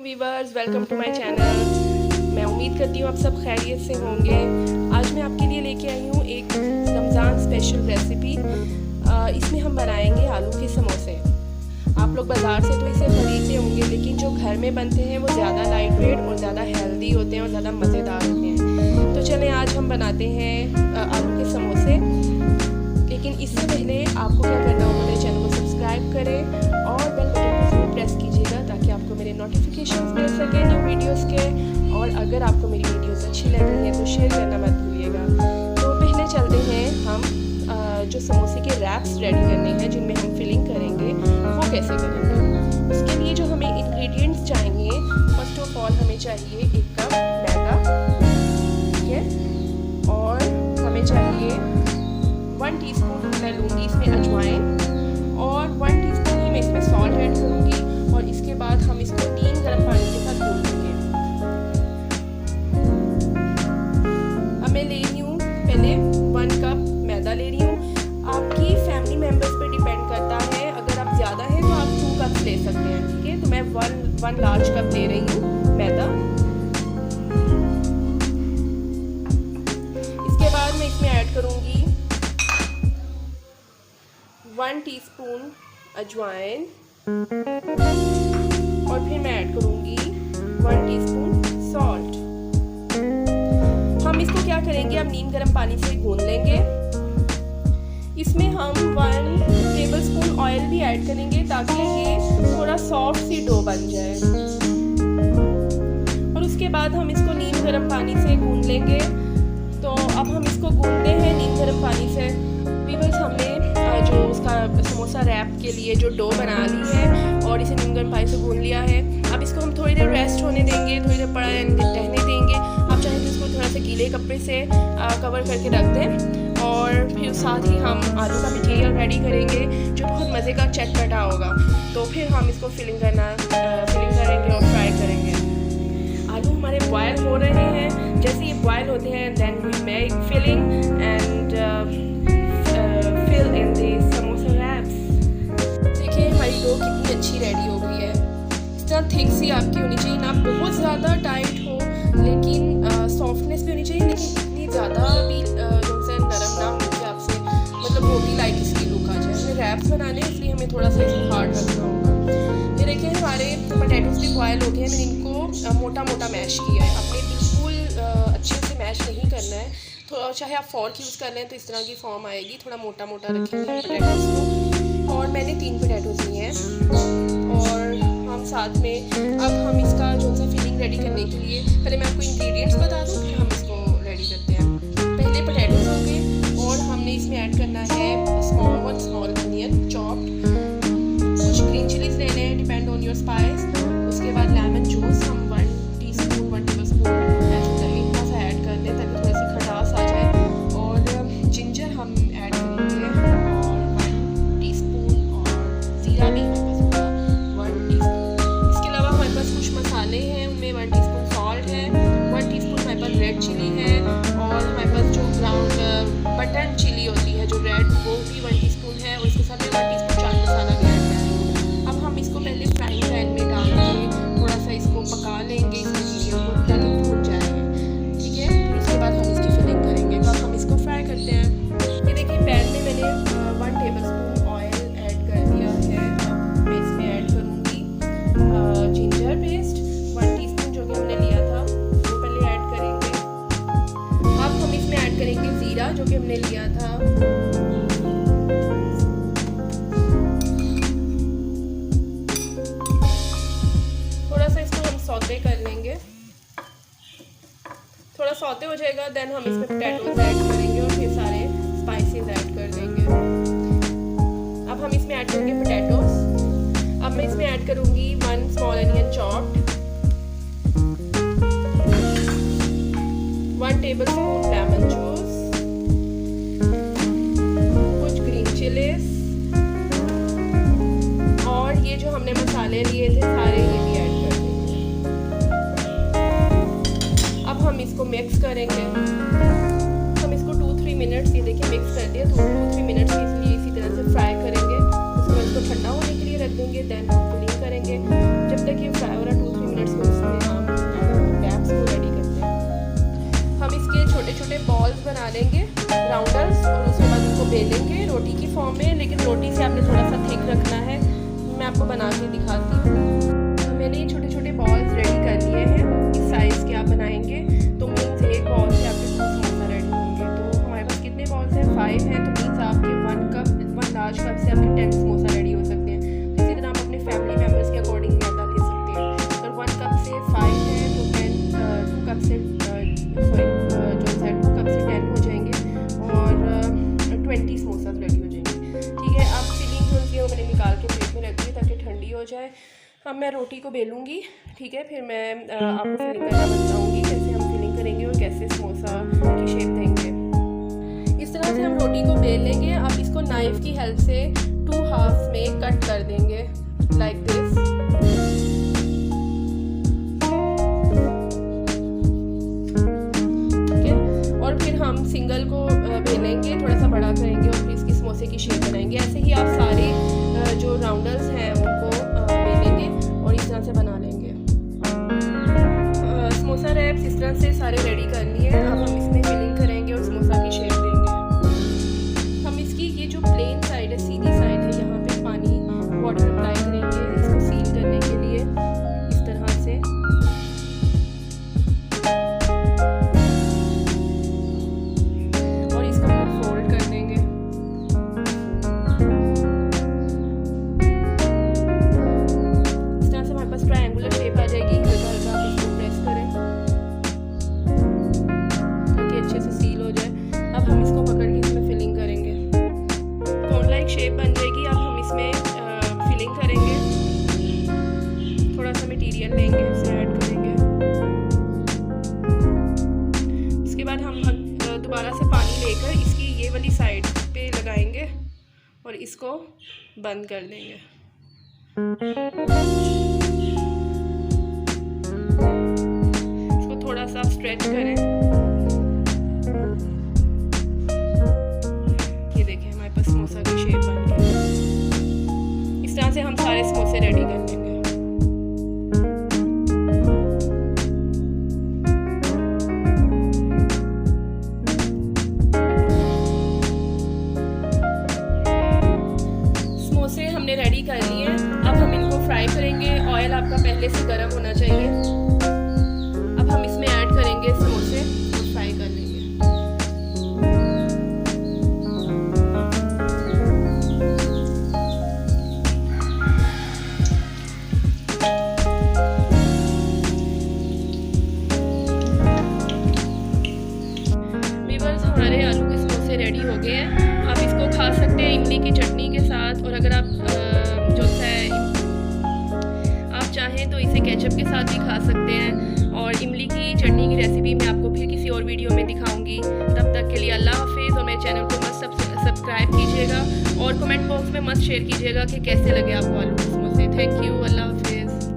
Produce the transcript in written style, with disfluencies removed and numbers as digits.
Viewers, welcome to my channel. मैं उम्मीद करती हूँ आप सब खैरियत से होंगे। आज मैं आपके लिए लेके आई हूँ एक रमज़ान स्पेशल रेसिपी। इसमें हम बनाएंगे आलू के समोसे। आप लोग बाज़ार से तो इसे ख़रीदते होंगे, लेकिन जो घर में बनते हैं वो ज़्यादा लाइट वेट और ज़्यादा हेल्दी होते हैं और ज़्यादा मज़ेदार होते हैं। तो चलें आज हम बनाते हैं आलू के समोसे। लेकिन इससे पहले आपको क्या करना होगा, मेरे चैनल को सब्सक्राइब करें और बेल बटन को ज़रूर प्रेस कीजिएगा ताकि आपको मेरे नोटिफिकेशंस मिल सकें न्यू वीडियोस के। और अगर आपको मेरी वीडियोस अच्छी लग रही हैं तो शेयर करना मत भूलिएगा। तो पहले चलते हैं हम जो समोसे के रैप्स रेडी करने हैं, जिनमें हम फिलिंग करेंगे, वो कैसे करेंगे। उसके लिए जो हमें इंग्रेडिएंट्स चाहिए, फर्स्ट ऑफ ऑल हमें चाहिए 1 कप मैदा, ठीक है, और हमें चाहिए 1 टीस्पून मैं लूँगी इसमें अजवाइन, और 1 टीस्पून ही मैं इसमें सॉल्ट ऐड करूँगी। और इसके बाद हम इसको 3 गर्म पानी के साथ धुल लेंगे। अब मैं ले रही हूँ पहले 1 कप मैदा ले रही हूँ। आपकी फैमिली मेम्बर्स पे डिपेंड करता है, अगर आप ज़्यादा हैं तो आप 2 कप ले सकते हैं, ठीक है। तो मैं 1 लार्ज कप ले रही हूँ मैदा। इसके बाद मैं इसमें ऐड करूँगी 1 टीस्पून अजवाइन, और फिर मैं ऐड करूँगी 1 टीस्पून सॉल्ट। हम इसको क्या करेंगे, अब नीम गर्म पानी से गूंद लेंगे। इसमें हम 1 टेबलस्पून ऑयल भी ऐड करेंगे ताकि ये थोड़ा सॉफ्ट सी डो बन जाए। और उसके बाद हम इसको नीम गर्म पानी से गूंद लेंगे। तो अब हम इसको गूंदते हैं नीम गर्म पानी से। वीवर्स, हमने जो उसका समोसा रैप के लिए जो डो बना ली है और इसे नीम गर्म पानी से गूंद लिया है। अब इसको हम थोड़ी देर रेस्ट होने देंगे, थोड़ी देर पड़ा रहने देंगे। आप चाहें तो इसको थोड़ा सा गीले कपड़े से कवर करके रख दें। और फिर साथ ही हम आलू का मटेरियल रेडी करेंगे जो बहुत मज़े का चटपटा होगा। तो फिर हम इसको फिलिंग करेंगे और फ्राई करेंगे। आलू हमारे बॉयल हो रहे हैं, जैसे ये बॉयल होते हैं then we make filling and fill in the samosa wraps. देखिए हमारी डो कितनी अच्छी रेडी हो गई है। इस तरह थिक सी आपकी होनी चाहिए, ना बहुत ज़्यादा टाइट हो लेकिन सॉफ्टनेस भी होनी चाहिए, लेकिन इतनी ज़्यादा भी नरम ना हो कि आपसे मतलब रोटी लाइक इसकी लुक आ जाए। हमें रैप्स बनाने हैं इसलिए हमें थोड़ा सा इसको हार्ड रखना होगा। ये देखिए हमारे पोटैटोज़ भी बॉयल हो गए हैं। मैंने इनको मोटा मोटा मैश किया है। आपने बिल्कुल अच्छे से मैश नहीं करना है, तो चाहे आप फॉर्क यूज़ कर लें तो इस तरह की फॉर्म आएगी। थोड़ा मोटा मोटा रखेंगे पोटैटोज़ को। और मैंने 3 पोटैटोज़ लिए हैं। और हम साथ में अब हम इसका जो सा फिलिंग रेडी करने के लिए, पहले मैं आपको इंग्रेडिएंट्स बता दूँ फिर हम इसको रेडी करते हैं। पहले पोटैटोज़ हो गए और हमने इसमें ऐड करना है 1 स्मॉल अनियन चॉप्ड, कुछ ग्रीन चिलीज लेने हैं डिपेंड ऑन योर स्पाइस। उसके बाद लेमन जूस हम 1 टेबलस्पून मीठा सा ऐड कर दें ताकि थोड़ी सी खटास आ जाए। और जिंजर हम ऐड करेंगे और 1 टीस्पून, और ज़ीरा भी हमारे पास होगा 1 टीस्पून। इसके अलावा हमारे पास कुछ मसाले हैं, उनमें 1 टीस्पून सॉल्ट है, 1 टीस्पून हमारे पास रेड चिली है, और हमारे पास जो ब्राउन बटन चिली होती है जो रेड, वो भी 1 टीस्पून है। और इसके साथ में 1 टीस्पून चाट मसाला भी ऐड करेंगे। अब हम इसको पहले फ्राइंग पैन में डाल के थोड़ा सा इसको पका लेंगे, इस मटीरियल को ताकि भून जाए, ठीक है। फिर उसके बाद हम इसकी फिलिंग करेंगे। तो अब हम इसको फ्राई करते हैं। ये देखिए पैन में मैंने 1 टेबलस्पून ऑयल ऐड कर दिया है। अब मैं इसमें ऐड करूँगी जिंजर पेस्ट 1 टीस्पून जो कि हमने लिया था, वो पहले ऐड करेंगे। अब हम इसमें ऐड करेंगे ज़ीरा जो कि हमने लिया था। थोड़ा सा इसको हम सौते कर लेंगे। थोड़ा सौते हो जाएगा देन हम इसमें पोटैटोज़ ऐड करेंगे और फिर सारे स्पाइसेस ऐड कर देंगे। अब हम इसमें ऐड करेंगे पोटैटोज़। अब मैं इसमें ऐड करूँगी 1 small onion chopped, 1 tablespoon lemon juice, कुछ ग्रीन चिलीज, और ये जो हमने मसाले लिए थे सारे ये भी ऐड कर देंगे। अब हम इसको मिक्स करेंगे। हम इसको 2-3 मिनट्स, ये देखिए मिक्स कर दिया, 2-3 मिनट्स इसलिए इसी तरह से फ्राई करेंगे। उसके बाद इसको ठंडा होने के लिए रख देंगे, देन हम फिलिंग करेंगे। जब तक ये फ्राई हो रहा 2-3 मिनट्स बेलेंगे रोटी की फॉर्म में, लेकिन रोटी से आपने थोड़ा सा थिक रखना है। मैं आपको बना के दिखाती हूँ। तो मैंने ये छोटे छोटे बॉल्स रेडी कर लिए हैं, इस साइज़ के आप बनाएंगे तो मीन्स एक बॉल से आपके 2 समोसा रेडी होंगे। तो हमारे पास कितने बॉल्स हैं? 5 हैं, तो मीन्स आपके 1 लार्ज कप से आपके 10 समोसा रेडी हो सकते हैं। तो इसी तरह आप अपने फैमिली मेम्बर्स के अकॉर्डिंग मैदा ले सकते हैं। अगर 1 कप से 5 है तो 2 कप से 10 हो जाएंगे और 20 समोसा रेडी हो जाएंगे। ठीक है, अब फिलिंग जो है वो मैंने निकाल के प्लेट में रख दी ताकि ठंडी हो जाए। अब मैं रोटी को बेलूँगी, ठीक है, फिर मैं आपको फिलिंग करना बताऊँगी कैसे हम फिलिंग करेंगे और कैसे समोसा की शेप देंगे। इस तरह से हम रोटी को बेल लेंगे। अब इसको नाइफ़ की हेल्प से 2 हाफ्स में कट कर देंगे लाइक दिस। और फिर हम सिंगल को बेलेंगे, थोड़ा सा बड़ा करेंगे और फिर इसकी समोसे की शेप बनाएंगे। ऐसे ही आप सारे जो राउंडर्स हैं उनको बेलेंगे और इस तरह से बना लेंगे। समोसा रैप्स इस तरह से सारे रेडी कर लिए। अब हम इसमें फिलिंग करेंगे और समोसा की शेप देंगे। हम इसकी ये जो प्लेन साइड है, सीधी साइड है, यहाँ पे पानी वाटर अप्लाई करेंगे इसको सील करने के लिए इस तरह से। ट्रायंगुलर शेप आ जाएगी, हल्का हल्का आप इसको प्रेस करें ताकि अच्छे से सील हो जाए। अब हम इसको पकड़ के इसमें फिलिंग करेंगे, कोन लाइक शेप बन जाएगी। अब हम इसमें फिलिंग करेंगे, थोड़ा सा मटेरियल लेंगे, इसे ऐड करेंगे। उसके बाद हम दोबारा से पानी लेकर इसकी ये वाली साइड पे लगाएंगे और इसको बंद कर देंगे। थोड़ा सा स्ट्रेच करें, ये देखें हमारे पास समोसा की शेप बन गई। इस तरह से हम सारे समोसे रेडी कर लेंगे। समोसे हमने रेडी कर लिए। अब हम इनको फ्राई करेंगे। ऑयल आपका पहले से गर्म होना चाहिए। हम इसमें ऐड करेंगे समोसे और फ्राई कर लेंगे। व्यूअर्स, हमारे आलू के समोसे रेडी हो गए हैं। आप इसको खा सकते हैं इमली की चटनी के साथ, और अगर आप जो है आप चाहें तो इसे केचप के साथ भी खा सकते हैं। और इमली की चटनी की रेसिपी मैं आपको फिर किसी और वीडियो में दिखाऊंगी। तब तक के लिए अल्लाह हाफिज़, और मेरे चैनल को मस्त सब्सक्राइब कीजिएगा और कमेंट बॉक्स में मस्त शेयर कीजिएगा कि कैसे लगे आपको आलू के समोसे। थैंक यू, अल्लाह हाफिज़।